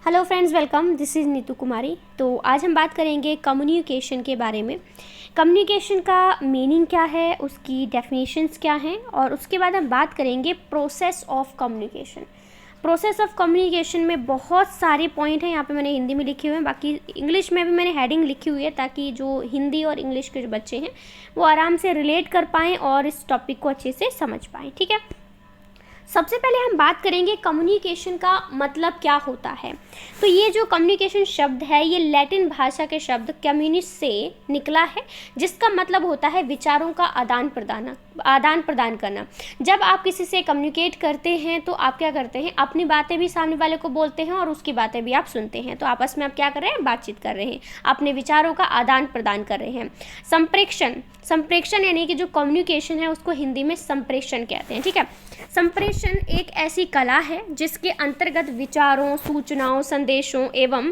Hello friends, welcome. This is Neetu Kumari. तो आज हम बात करेंगे कम्युनिकेशन के बारे में। कम्युनिकेशन का मीनिंग क्या है, उसकी डेफिनेशंस क्या हैं, और उसके बाद हम बात करेंगे process of communication. Process of communication में बहुत सारे पॉइंट हैं, यहाँ पे मैंने हिंदी में लिखे हुए हैं, बाकी इंग्लिश में भी मैंने हेडिंग लिखी हुई है ताकि जो हिंदी और इंग्लिश के जो बच्चे हैं वो आराम से रिलेट कर पाएँ और इस टॉपिक को अच्छे से समझ पाएँ। ठीक है, सबसे पहले हम बात करेंगे कम्युनिकेशन का मतलब क्या होता है। तो ये जो कम्युनिकेशन शब्द है ये लैटिन भाषा के शब्द कम्युनिस से निकला है, जिसका मतलब होता है विचारों का आदान प्रदान करना। जब आप किसी से कम्युनिकेट करते हैं तो आप क्या करते हैं, अपनी बातें भी सामने वाले को बोलते हैं और उसकी बातें भी आप सुनते हैं। तो आपस में आप क्या कर रहे हैं, बातचीत कर रहे हैं, अपने विचारों का आदान प्रदान कर रहे हैं। संप्रेषण यानी कि जो कम्युनिकेशन है उसको हिंदी में संप्रेषण कहते हैं। ठीक है, संप्रेषण एक ऐसी कला है जिसके अंतर्गत विचारों, सूचनाओं, संदेशों एवं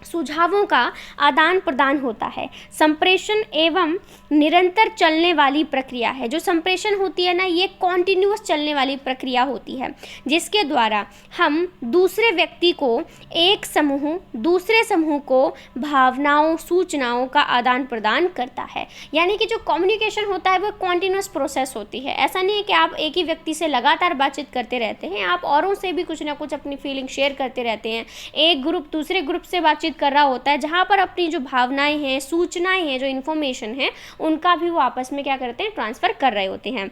सुझावों का आदान प्रदान होता है। संप्रेषण एवं निरंतर चलने वाली प्रक्रिया है। जो संप्रेषण होती है ना, ये कॉन्टिन्यूअस चलने वाली प्रक्रिया होती है, जिसके द्वारा हम दूसरे व्यक्ति को एक समूह दूसरे समूह को भावनाओं, सूचनाओं का आदान प्रदान करता है। यानी कि जो कम्युनिकेशन होता है वो कॉन्टिन्यूअस प्रोसेस होती है। ऐसा नहीं है कि आप एक ही व्यक्ति से लगातार बातचीत करते रहते हैं, आप औरों से भी कुछ ना कुछ अपनी फीलिंग शेयर करते रहते हैं। एक ग्रुप दूसरे ग्रुप से बातचीत कर रहा होता है, जहाँ पर अपनी जो भावनाएं हैं, सूचनाएं हैं, जो इन्फॉर्मेशन है, उनका भी वो आपस में क्या करते हैं, ट्रांसफ़र कर रहे होते हैं।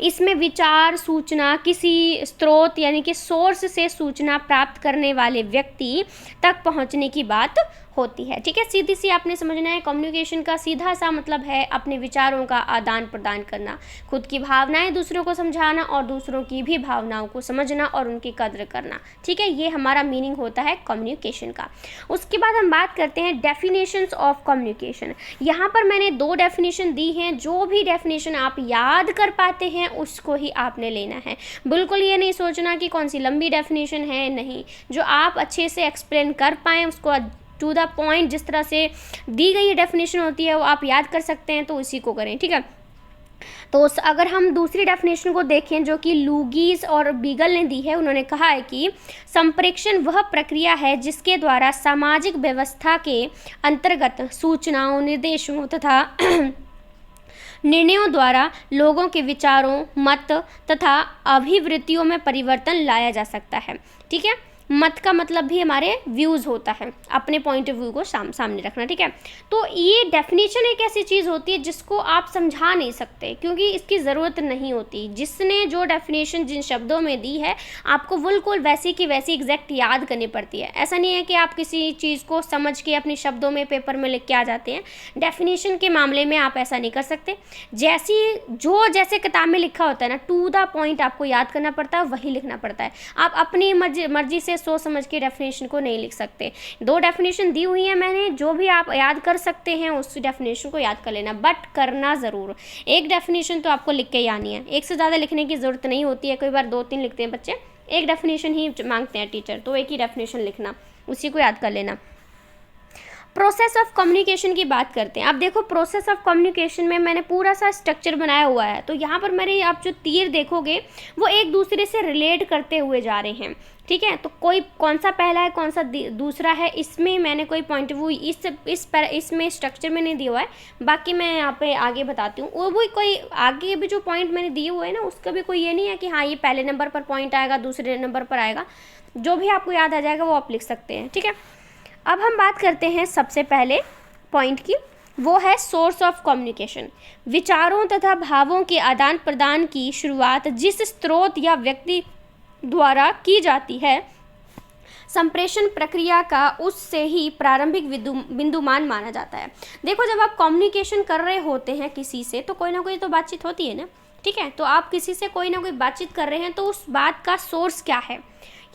इसमें विचार, सूचना किसी स्रोत यानी कि सोर्स से सूचना प्राप्त करने वाले व्यक्ति तक पहुंचने की बात होती है। ठीक है, सीधी सी आपने समझना है। कम्युनिकेशन का सीधा सा मतलब है अपने विचारों का आदान प्रदान करना, खुद की भावनाएं दूसरों को समझाना और दूसरों की भी भावनाओं को समझना और उनकी कद्र करना। ठीक है, ये हमारा मीनिंग होता है कम्युनिकेशन का। उसके बाद हम बात करते हैं डेफिनेशंस ऑफ कम्युनिकेशन। यहाँ पर मैंने 2 डेफिनेशन दी हैं। जो भी डेफिनेशन आप याद कर पाते हैं उसको ही आपने लेना है। बिल्कुल ये नहीं सोचना कि कौन सी लंबी डेफिनेशन है, नहीं, जो आप अच्छे से एक्सप्लेन कर पाएँ उसको टू द पॉइंट, जिस तरह से दी गई डेफिनेशन होती है वो आप याद कर सकते हैं, तो इसी को करें। ठीक है, तो अगर हम दूसरी डेफिनेशन को देखें जो कि लुगीज और बीगल ने दी है, उन्होंने कहा है कि संप्रेषण वह प्रक्रिया है जिसके द्वारा सामाजिक व्यवस्था के अंतर्गत सूचनाओं, निर्देशों तथा निर्णयों द्वारा लोगों के विचारों, मत तथा अभिवृत्तियों में परिवर्तन लाया जा सकता है। ठीक है, मत का मतलब भी हमारे व्यूज़ होता है, अपने पॉइंट ऑफ व्यू को सामने रखना। ठीक है, तो ये डेफिनेशन एक ऐसी चीज़ होती है जिसको आप समझा नहीं सकते, क्योंकि इसकी ज़रूरत नहीं होती। जिसने जो डेफिनेशन जिन शब्दों में दी है आपको बिल्कुल वैसी की वैसी एग्जैक्ट याद करनी पड़ती है। ऐसा नहीं है कि आप किसी चीज़ को समझ के अपने शब्दों में पेपर में लिख के आ जाते हैं। डेफिनेशन के मामले में आप ऐसा नहीं कर सकते। जैसे किताब में लिखा होता है ना, टू द पॉइंट आपको याद करना पड़ता है, वही लिखना पड़ता है। आप अपनी मर्जी से सोच समझ के डेफिनेशन को नहीं लिख सकते। 2 डेफिनेशन दी हुई है मैंने, जो भी आप याद कर सकते हैं उस डेफिनेशन को याद कर लेना, बट करना ज़रूर। एक डेफिनेशन तो आपको लिख के ही आनी है, एक से ज़्यादा लिखने की ज़रूरत नहीं होती है। कई बार 2-3 लिखते हैं बच्चे, एक डेफिनेशन ही मांगते हैं टीचर, तो एक ही डेफिनेशन लिखना, उसी को याद कर लेना। प्रोसेस ऑफ कम्युनिकेशन की बात करते हैं। अब देखो, प्रोसेस ऑफ कम्युनिकेशन में मैंने पूरा सा स्ट्रक्चर बनाया हुआ है। तो यहाँ पर मेरे आप जो तीर देखोगे वो एक दूसरे से रिलेट करते हुए जा रहे हैं। ठीक है, तो कोई कौन सा पहला है, कौन सा दूसरा है, इसमें मैंने कोई पॉइंट ऑफ व्यू इसमें स्ट्रक्चर में नहीं दिया हुआ है। बाकी मैं यहाँ पे आगे बताती हूँ। वो भी कोई आगे भी जो पॉइंट मैंने दिए हुए हैं ना, उसका भी कोई ये नहीं है कि हाँ ये पहले नंबर पर पॉइंट आएगा, दूसरे नंबर पर आएगा। जो भी आपको याद आ जाएगा वो आप लिख सकते हैं। ठीक है, अब हम बात करते हैं सबसे पहले पॉइंट की, वो है सोर्स ऑफ कम्युनिकेशन। विचारों तथा भावों के आदान प्रदान की शुरुआत जिस स्रोत या व्यक्ति द्वारा की जाती है, संप्रेषण प्रक्रिया का उससे ही प्रारंभिक बिंदुमान माना जाता है। देखो, जब आप कम्युनिकेशन कर रहे होते हैं किसी से, तो कोई ना कोई तो बातचीत होती है ना। ठीक है, तो आप किसी से कोई ना कोई बातचीत कर रहे हैं, तो उस बात का सोर्स क्या है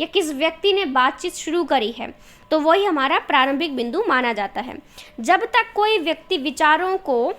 या किस व्यक्ति ने बातचीत शुरू करी है, तो वही हमारा प्रारंभिक बिंदु माना जाता है। जब तक कोई व्यक्ति विचारों को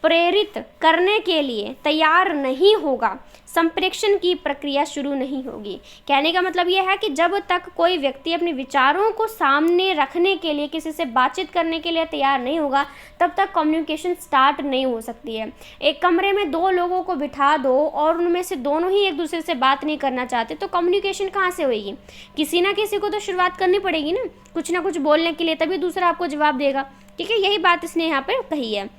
प्रेरित करने के लिए तैयार नहीं होगा, संप्रेषण की प्रक्रिया शुरू नहीं होगी। कहने का मतलब यह है कि जब तक कोई व्यक्ति अपने विचारों को सामने रखने के लिए, किसी से बातचीत करने के लिए तैयार नहीं होगा, तब तक कम्युनिकेशन स्टार्ट नहीं हो सकती है। एक कमरे में दो लोगों को बिठा दो और उनमें से दोनों ही एक दूसरे से बात नहीं करना चाहते, तो कम्युनिकेशन कहाँ से होगी? किसी ना किसी को तो शुरुआत करनी पड़ेगी ना कुछ बोलने के लिए, तभी दूसरा आपको जवाब देगा। ठीक है, यही बात इसने यहाँ पर कही है।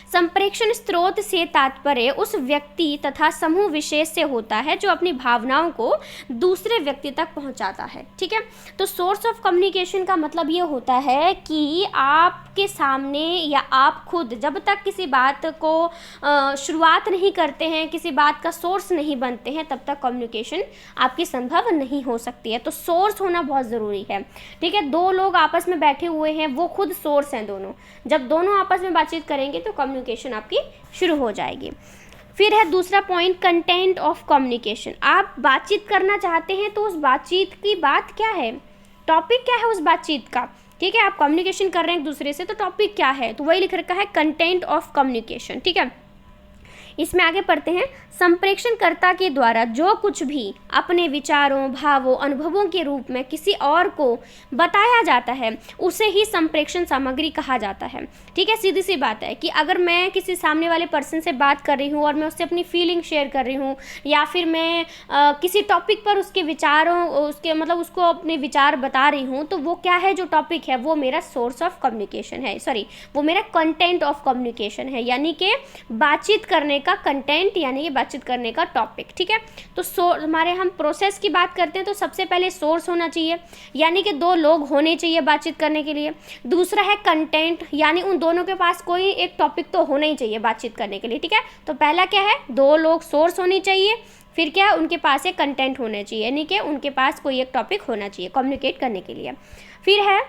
संप्रेषण स्रोत से तात्पर्य उस व्यक्ति तथा समूह विशेष से होता है जो अपनी भावनाओं को दूसरे व्यक्ति तक पहुंचाता है। ठीक है, तो सोर्स ऑफ कम्युनिकेशन का मतलब ये होता है कि आपके सामने या आप खुद जब तक किसी बात को शुरुआत नहीं करते हैं, किसी बात का सोर्स नहीं बनते हैं, तब तक कम्युनिकेशन आपकी संभव नहीं हो सकती है। तो सोर्स होना बहुत ज़रूरी है। ठीक है, दो लोग आपस में बैठे हुए हैं, वो खुद सोर्स हैं दोनों। जब दोनों आपस में बातचीत करेंगे तो कम्युनिकेशन आपकी शुरू हो जाएगी। फिर है दूसरा पॉइंट, कंटेंट ऑफ कम्युनिकेशन। आप बातचीत करना चाहते हैं तो उस बातचीत की बात क्या है, टॉपिक क्या है उस बातचीत का। ठीक है, आप कम्युनिकेशन कर रहे हैं एक दूसरे से, तो टॉपिक क्या है, तो वही लिख रखा है कंटेंट ऑफ कम्युनिकेशन। ठीक है, इसमें आगे पढ़ते हैं, संप्रेषणकर्ता के द्वारा जो कुछ भी अपने विचारों, भावों, अनुभवों के रूप में किसी और को बताया जाता है उसे ही संप्रेषण सामग्री कहा जाता है। ठीक है, सीधी सी बात है कि अगर मैं किसी सामने वाले पर्सन से बात कर रही हूँ और मैं उससे अपनी फीलिंग शेयर कर रही हूँ, या फिर मैं किसी टॉपिक पर उसके विचारों, उसको अपने विचार बता रही हूँ, तो वो क्या है, जो टॉपिक है वो मेरा सोर्स ऑफ कम्युनिकेशन है, वो मेरा कंटेंट ऑफ कम्युनिकेशन है, यानी कि बातचीत करने का कंटेंट, यानी कि बातचीत करने का टॉपिक। ठीक है, तो हमारे हम प्रोसेस की बात करते हैं तो सबसे पहले सोर्स होना चाहिए, यानी कि दो लोग होने चाहिए बातचीत करने के लिए। दूसरा है कंटेंट, यानी उन दोनों के पास कोई एक टॉपिक तो होना ही चाहिए बातचीत करने के लिए। ठीक है, तो पहला क्या है, दो लोग सोर्स होनी चाहिए, फिर क्या, उनके पास एक कंटेंट होना चाहिए, यानी कि उनके पास कोई एक टॉपिक होना चाहिए कम्युनिकेट करने के लिए। फिर है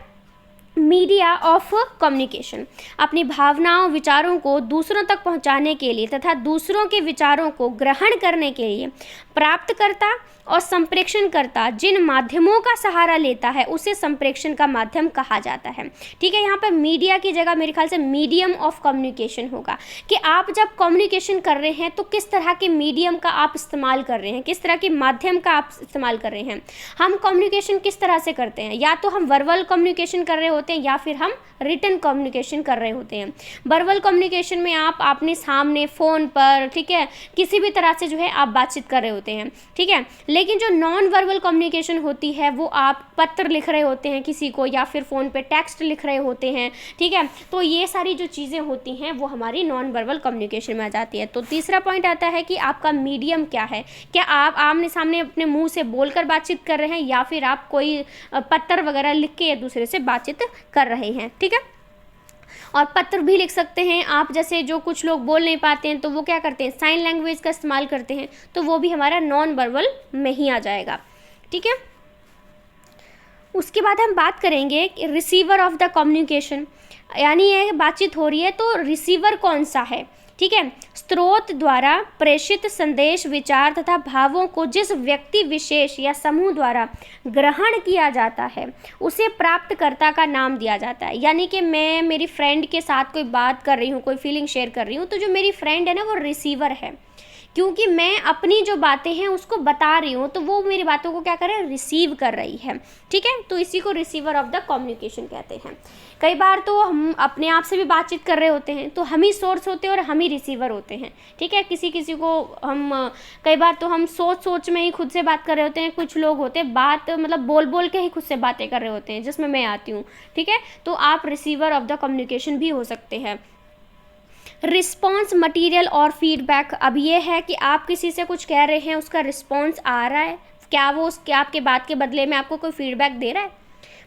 मीडिया ऑफ कम्युनिकेशन, अपनी भावनाओं, विचारों को दूसरों तक पहुंचाने के लिए तथा दूसरों के विचारों को ग्रहण करने के लिए प्राप्तकर्ता और संप्रेषणकर्ता जिन माध्यमों का सहारा लेता है उसे संप्रेषण का माध्यम कहा जाता है। ठीक है, यहाँ पर मीडिया की जगह मेरे ख्याल से मीडियम ऑफ कम्युनिकेशन होगा, कि आप जब कम्युनिकेशन कर रहे हैं तो किस तरह के मीडियम का आप इस्तेमाल कर रहे हैं, किस तरह के माध्यम का आप इस्तेमाल कर रहे हैं। हम कम्युनिकेशन किस तरह से करते हैं, या तो हम वर्बल कम्युनिकेशन कर रहे होते हैं या फिर हम रिटन कम्युनिकेशन कर रहे होते हैं। वर्बल कम्युनिकेशन में आप अपने सामने फ़ोन पर, ठीक है, किसी भी तरह से जो है आप बातचीत कर रहे होते हैं। ठीक है, लेकिन जो नॉन वर्बल कम्युनिकेशन होती है वो आप पत्र लिख रहे होते हैं किसी को, या फिर फ़ोन पे टेक्स्ट लिख रहे होते हैं। ठीक है, तो ये सारी जो चीज़ें होती हैं वो हमारी नॉन वर्बल कम्युनिकेशन में आ जाती है। तो तीसरा पॉइंट आता है कि आपका मीडियम क्या है, क्या आप आमने सामने अपने मुंह से बोलकर बातचीत कर रहे हैं, या फिर आप कोई पत्र वगैरह लिख के एक दूसरे से बातचीत कर रहे हैं। ठीक है, और पत्र भी लिख सकते हैं आप, जैसे जो कुछ लोग बोल नहीं पाते हैं तो वो क्या करते हैं, साइन लैंग्वेज का इस्तेमाल करते हैं, तो वो भी हमारा नॉन वर्बल में ही आ जाएगा। ठीक है, उसके बाद हम बात करेंगे रिसीवर ऑफ द कम्युनिकेशन, यानी ये बातचीत हो रही है तो रिसीवर कौन सा है। ठीक है, स्रोत द्वारा प्रेषित संदेश, विचार तथा भावों को जिस व्यक्ति विशेष या समूह द्वारा ग्रहण किया जाता है उसे प्राप्तकर्ता का नाम दिया जाता है। यानी कि मैं मेरी फ्रेंड के साथ कोई बात कर रही हूँ, कोई फीलिंग शेयर कर रही हूँ, तो जो मेरी फ्रेंड है ना वो रिसीवर है, क्योंकि मैं अपनी जो बातें हैं उसको बता रही हूँ, तो वो मेरी बातों को क्या कर रहा है, रिसीव कर रही है। ठीक है, तो इसी को रिसीवर ऑफ द कम्युनिकेशन कहते हैं। कई बार तो हम अपने आप से भी बातचीत कर रहे होते हैं, तो हम ही सोर्स होते हैं और हम ही रिसीवर होते हैं। ठीक है, किसी को हम कई बार तो हम सोच में ही खुद से बात कर रहे होते हैं, कुछ लोग होते हैं बात बोल के ही खुद से बातें कर रहे होते हैं, जिसमें मैं आती हूँ। ठीक है, तो आप रिसीवर ऑफ द कम्युनिकेशन भी हो सकते हैं। रिस्पॉन्स मटेरियल और फीडबैक, अब ये है कि आप किसी से कुछ कह रहे हैं, उसका रिस्पॉन्स आ रहा है, क्या वो क्या आपके बात के बदले में आपको कोई फीडबैक दे रहा है।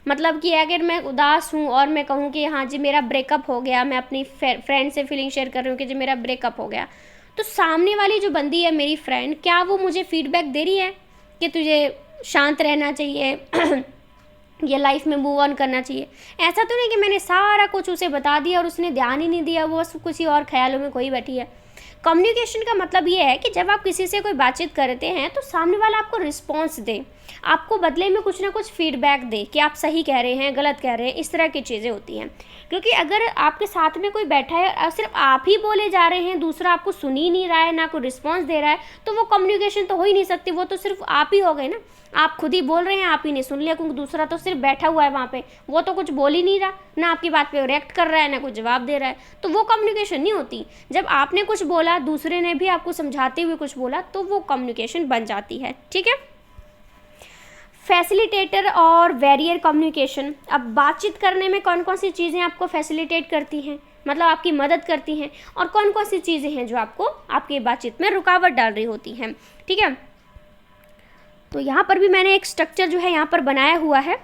मतलब कि अगर मैं उदास हूँ और मैं कहूँ कि हाँ जी मेरा ब्रेकअप हो गया, मैं अपनी फ्रेंड से फीलिंग शेयर कर रही हूँ कि जी मेरा ब्रेकअप हो गया, तो सामने वाली जो बंदी है मेरी फ्रेंड, क्या वो मुझे फीडबैक दे रही है कि तुझे शांत रहना चाहिए या लाइफ में मूव ऑन करना चाहिए। ऐसा तो नहीं कि मैंने सारा कुछ उसे बता दिया और उसने ध्यान ही नहीं दिया, वो बस कुछ ही और ख्यालों में खोई बैठी है। कम्युनिकेशन का मतलब ये है कि जब आप किसी से कोई बातचीत करते हैं तो सामने वाला आपको रिस्पॉन्स दे, आपको बदले में कुछ ना कुछ फीडबैक दे कि आप सही कह रहे हैं, गलत कह रहे हैं, इस तरह की चीज़ें होती हैं। क्योंकि अगर आपके साथ में कोई बैठा है और सिर्फ आप ही बोले जा रहे हैं, दूसरा आपको सुन ही नहीं रहा है, ना कोई रिस्पॉन्स दे रहा है, तो वो कम्युनिकेशन तो हो ही नहीं सकती, वो तो सिर्फ आप ही हो गए ना। आप खुद ही बोल रहे हैं, आप ही ने सुन लिया, क्योंकि दूसरा तो सिर्फ बैठा हुआ है वहाँ पे, वो तो कुछ बोल ही नहीं रहा, ना आपकी बात पे रिएक्ट कर रहा है, ना कुछ जवाब दे रहा है, तो वो कम्युनिकेशन नहीं होती। जब आपने कुछ बोला, दूसरे ने भी आपको समझाते हुए कुछ बोला, तो वो कम्युनिकेशन बन जाती है। ठीक है। फैसिलिटेटर और बैरियर कम्युनिकेशन। अब बातचीत करने में कौन कौन सी चीज़ें आपको फैसिलिटेट करती हैं, मतलब आपकी मदद करती हैं, और कौन कौन सी चीज़ें हैं जो आपको आपकी बातचीत में रुकावट डाल रही होती हैं। ठीक है। तो यहाँ पर भी मैंने एक स्ट्रक्चर जो है यहाँ पर बनाया हुआ है।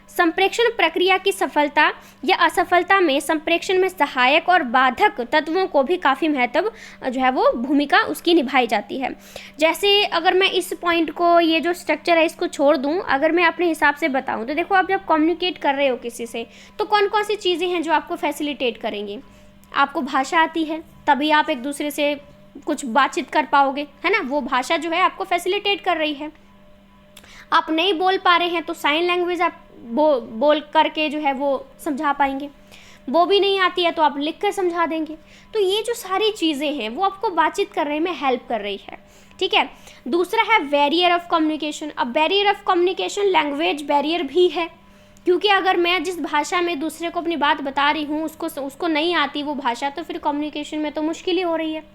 संप्रेषण प्रक्रिया की सफलता या असफलता में संप्रेषण में सहायक और बाधक तत्वों को भी काफ़ी महत्व जो है वो भूमिका उसकी निभाई जाती है। जैसे अगर मैं इस पॉइंट को, ये जो स्ट्रक्चर है इसको छोड़ दूं, अगर मैं अपने हिसाब से बताऊं तो देखो, आप जब कम्युनिकेट कर रहे हो किसी से तो कौन कौन सी चीज़ें हैं जो आपको फैसिलिटेट करेंगी। आपको भाषा आती है, तभी आप एक दूसरे से कुछ बातचीत कर पाओगे, है ना। वो भाषा जो है आपको फैसिलिटेट कर रही है। आप नहीं बोल पा रहे हैं तो साइन लैंग्वेज आप बोल करके जो है वो समझा पाएंगे। वो भी नहीं आती है तो आप लिख कर समझा देंगे। तो ये जो सारी चीज़ें हैं वो आपको बातचीत करने में हेल्प कर रही है। ठीक है। दूसरा है बैरियर ऑफ कम्युनिकेशन। अब barrier of communication language barrier भी है, क्योंकि अगर मैं जिस भाषा में दूसरे को अपनी बात बता रही हूँ उसको नहीं आती वो भाषा, तो फिर कम्युनिकेशन में तो मुश्किल ही हो रही है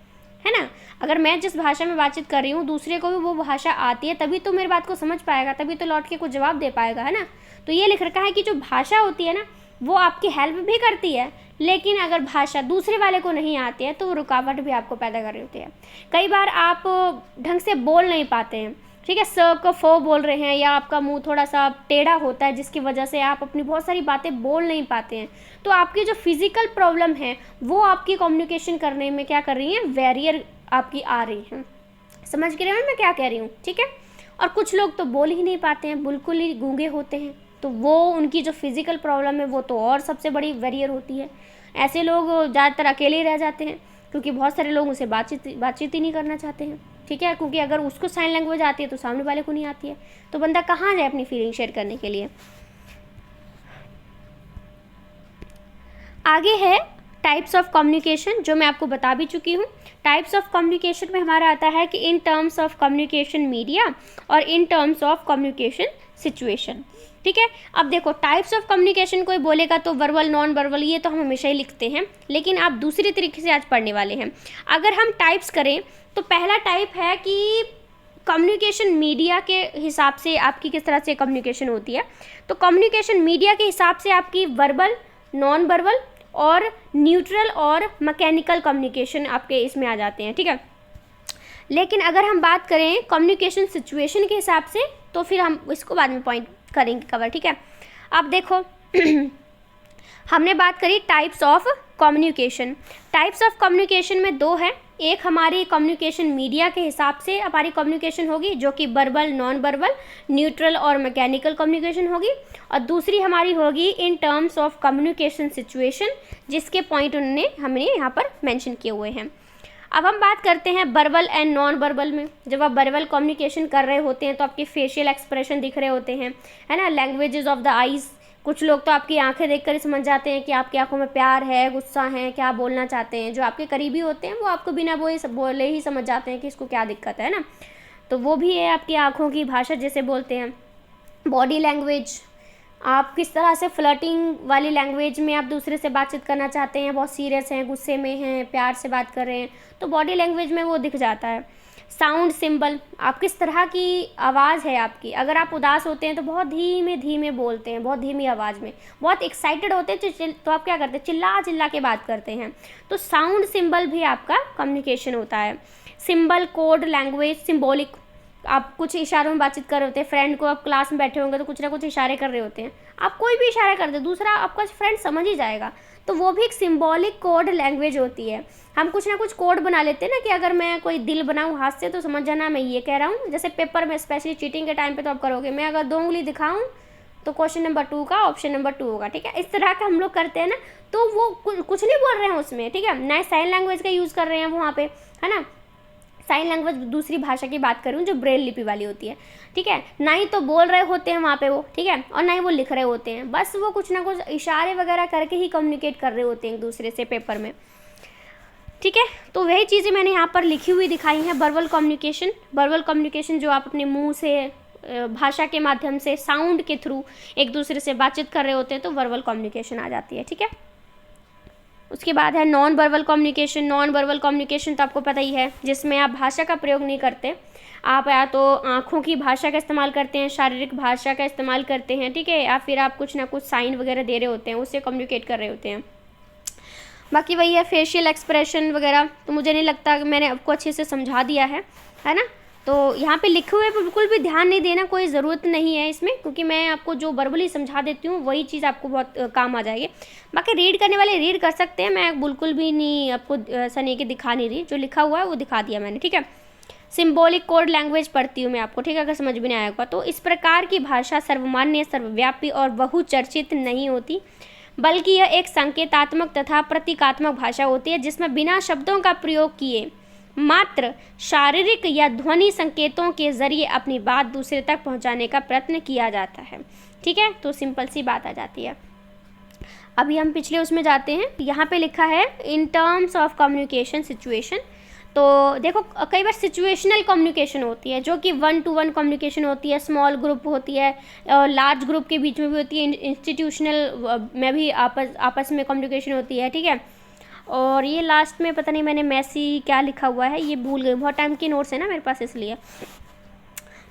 ना। अगर मैं जिस भाषा में बातचीत कर रही हूँ दूसरे को भी वो भाषा आती है, तभी तो मेरी बात को समझ पाएगा, तभी तो लौट के कुछ जवाब दे पाएगा, है ना। तो ये लिख रखा है कि जो भाषा होती है ना वो आपकी हेल्प भी करती है, लेकिन अगर भाषा दूसरे वाले को नहीं आती है तो वो रुकावट भी आपको पैदा कर रही होती है। कई बार आप ढंग से बोल नहीं पाते हैं, ठीक है, स को फ बोल रहे हैं, या आपका मुंह थोड़ा सा टेढ़ा होता है जिसकी वजह से आप अपनी बहुत सारी बातें बोल नहीं पाते हैं। तो आपकी जो फिजिकल प्रॉब्लम है वो आपकी कम्युनिकेशन करने में क्या कर रही है, बैरियर आपकी आ रही है। समझ गए मैं क्या कह रही हूँ। ठीक है। और कुछ लोग तो बोल ही नहीं पाते हैं, बिल्कुल ही गूंगे होते हैं, तो वो उनकी जो फिजिकल प्रॉब्लम है वो तो और सबसे बड़ी बैरियर होती है। ऐसे लोग ज़्यादातर अकेले ही रह जाते हैं, क्योंकि बहुत सारे लोग उनसे बातचीत ही नहीं करना चाहते हैं। ठीक है। क्योंकि अगर उसको साइन लैंग्वेज आती है तो सामने वाले को नहीं आती है, तो बंदा कहाँ जाए अपनी फीलिंग शेयर करने के लिए। आगे है टाइप्स ऑफ कम्युनिकेशन, जो मैं आपको बता भी चुकी हूँ। टाइप्स ऑफ कम्युनिकेशन में हमारा आता है कि in terms of communication media और in terms of communication situation. ठीक है। अब देखो, टाइप्स ऑफ कम्युनिकेशन कोई बोलेगा तो वर्बल, नॉन वर्बल, ये तो हम हमेशा ही लिखते हैं, लेकिन आप दूसरी तरीके से आज पढ़ने वाले हैं। अगर हम टाइप्स करें तो पहला टाइप है कि कम्युनिकेशन मीडिया के हिसाब से आपकी किस तरह से कम्युनिकेशन होती है। तो कम्युनिकेशन मीडिया के हिसाब से आपकी वर्बल, नॉन वर्बल और न्यूट्रल और मैकेनिकल कम्युनिकेशन आपके इसमें आ जाते हैं। ठीक है। लेकिन अगर हम बात करें कम्युनिकेशन सिचुएशन के हिसाब से तो फिर हम इसको बाद में पॉइंट करेंगे कवर। ठीक है। अब देखो हमने बात करी types of communication. Types of communication में दो है। एक हमारी कम्युनिकेशन मीडिया के हिसाब से हमारी कम्युनिकेशन होगी, जो कि वर्बल, नॉन वर्बल, न्यूट्रल और मैकेनिकल कम्युनिकेशन होगी, और दूसरी हमारी होगी इन टर्म्स ऑफ कम्युनिकेशन सिचुएशन, जिसके पॉइंट उन्होंने हमने यहाँ पर मेंशन किए हुए हैं। अब हम बात करते हैं वर्बल एंड नॉन वर्बल में। जब आप वर्बल कम्युनिकेशन कर रहे होते हैं तो आपके फेशियल एक्सप्रेशन दिख रहे होते हैं, है ना, लैंग्वेजेस ऑफ द आईज। कुछ लोग तो आपकी आंखें देखकर ही समझ जाते हैं कि आपकी आंखों में प्यार है, गुस्सा है, क्या बोलना चाहते हैं। जो आपके करीबी होते हैं वो आपको बिना बोले ही समझ जाते हैं कि इसको क्या दिक्कत है ना। तो वो भी है आपकी आंखों की भाषा जिसे बोलते हैं। बॉडी लैंग्वेज, आप किस तरह से फ्लर्टिंग वाली लैंग्वेज में आप दूसरे से बातचीत करना चाहते हैं, बहुत सीरियस हैं, गुस्से में हैं, प्यार से बात कर रहे हैं, तो बॉडी लैंग्वेज में वो दिख जाता है। साउंड सिंबल, आप किस तरह की आवाज़ है आपकी। अगर आप उदास होते हैं तो बहुत धीमे धीमे बोलते हैं, बहुत धीमी आवाज़ में। बहुत एक्साइटेड होते हैं तो आप क्या करते हैं, चिल्ला चिल्ला के बात करते हैं। तो साउंड सिंबल भी आपका कम्युनिकेशन होता है। सिंबल, कोड, लैंग्वेज, सिंबॉलिक, आप कुछ इशारों में बातचीत कर रहे होते हैं। फ्रेंड को आप क्लास में बैठे होंगे तो कुछ ना कुछ इशारे कर रहे होते हैं, आप कोई भी इशारा कर दे, दूसरा आपका फ्रेंड समझ ही जाएगा। तो वो भी एक सिंबॉलिक कोड लैंग्वेज होती है। हम कुछ ना कुछ कोड बना लेते हैं ना, कि अगर मैं कोई दिल बनाऊं हाथ से तो समझ जाना मैं ये कह रहा हूँ। जैसे पेपर में स्पेशली चीटिंग के टाइम पे तो आप करोगे, मैं अगर 2 उंगली दिखाऊं तो क्वेश्चन नंबर 2 का ऑप्शन नंबर 2 होगा, ठीक है। इस तरह का हम लोग करते हैं ना, तो वो कुछ नहीं बोल रहे हैं उसमें, ठीक है, ना साइन लैंग्वेज का यूज़ कर रहे हैं वहाँ पे, है ना। साइन लैंग्वेज दूसरी भाषा की बात कर रही हूँ जो ब्रेल लिपि वाली होती है, ठीक है। ना ही तो बोल रहे होते हैं वहाँ पे वो, ठीक है, और ना ही वो लिख रहे होते हैं, बस वो कुछ ना कुछ इशारे वगैरह करके ही कम्युनिकेट कर रहे होते हैं एक दूसरे से पेपर में, ठीक है। तो वही चीज़ें मैंने यहाँ पर लिखी हुई दिखाई हैं। वर्बल कम्युनिकेशन जो आप अपने मुंह से भाषा के माध्यम से साउंड के थ्रू एक दूसरे से बातचीत कर रहे होते हैं, तो वर्बल कम्युनिकेशन आ जाती है, ठीक है। उसके बाद है नॉन वर्बल कम्युनिकेशन तो आपको पता ही है, जिसमें आप भाषा का प्रयोग नहीं करते, आप या तो आँखों की भाषा का इस्तेमाल करते हैं, शारीरिक भाषा का इस्तेमाल करते हैं, ठीक है, या फिर आप कुछ ना कुछ साइन वगैरह दे रहे होते हैं, उससे कम्युनिकेट कर रहे होते हैं। बाकी वही है फेशियल एक्सप्रेशन वगैरह, तो मुझे नहीं लगता कि मैंने आपको अच्छे से समझा दिया है ना। तो यहाँ पे लिखे हुए पर बिल्कुल भी ध्यान नहीं देना, कोई ज़रूरत नहीं है इसमें, क्योंकि मैं आपको जो वर्बली समझा देती हूँ वही चीज़ आपको बहुत काम आ जाएगी। बाकी रीड करने वाले रीड कर सकते हैं, मैं बिल्कुल भी नहीं आपको ऐसा नहीं कि दिखा नहीं रही, जो लिखा हुआ है वो दिखा दिया मैंने, ठीक है। सिम्बॉलिक कोड लैंग्वेज पढ़ती हूँ मैं आपको, ठीक है, अगर समझ में नहीं आएगा तो इस प्रकार की भाषा सर्वमान्य, सर्वव्यापी और बहुचर्चित नहीं होती, बल्कि यह एक संकेतात्मक तथा प्रतीकात्मक भाषा होती है, जिसमें बिना शब्दों का प्रयोग किए मात्र शारीरिक या ध्वनि संकेतों के जरिए अपनी बात दूसरे तक पहुंचाने का प्रयत्न किया जाता है, ठीक है। तो सिंपल सी बात आ जाती है। अभी हम पिछले उसमें जाते हैं, यहाँ पे लिखा है इन टर्म्स ऑफ कम्युनिकेशन सिचुएशन। तो देखो कई बार सिचुएशनल कम्युनिकेशन होती है, जो कि 1-to-1 कम्युनिकेशन होती है, स्मॉल ग्रुप होती है, लार्ज ग्रुप के बीच में भी होती है, इंस्टीट्यूशनल में भी आपस में कम्युनिकेशन होती है, ठीक है। और ये लास्ट में पता नहीं मैंने मैसी क्या लिखा हुआ है, ये भूल गई, बहुत टाइम के नोट्स है ना मेरे पास इसलिए।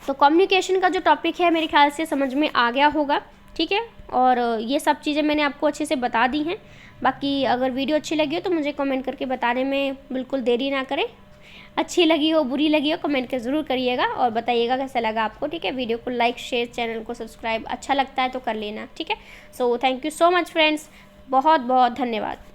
तो कम्युनिकेशन का जो टॉपिक है मेरे ख्याल से समझ में आ गया होगा, ठीक है। और ये सब चीज़ें मैंने आपको अच्छे से बता दी हैं। बाकी अगर वीडियो अच्छी लगी हो तो मुझे कमेंट करके बताने में बिल्कुल देरी ना करें, अच्छी लगी हो बुरी लगी हो कमेंट के ज़रूर करिएगा और बताइएगा कैसा लगा आपको, ठीक है। वीडियो को लाइक शेयर, चैनल को सब्सक्राइब अच्छा लगता है तो कर लेना, ठीक है। So thank you so much friends, बहुत बहुत धन्यवाद।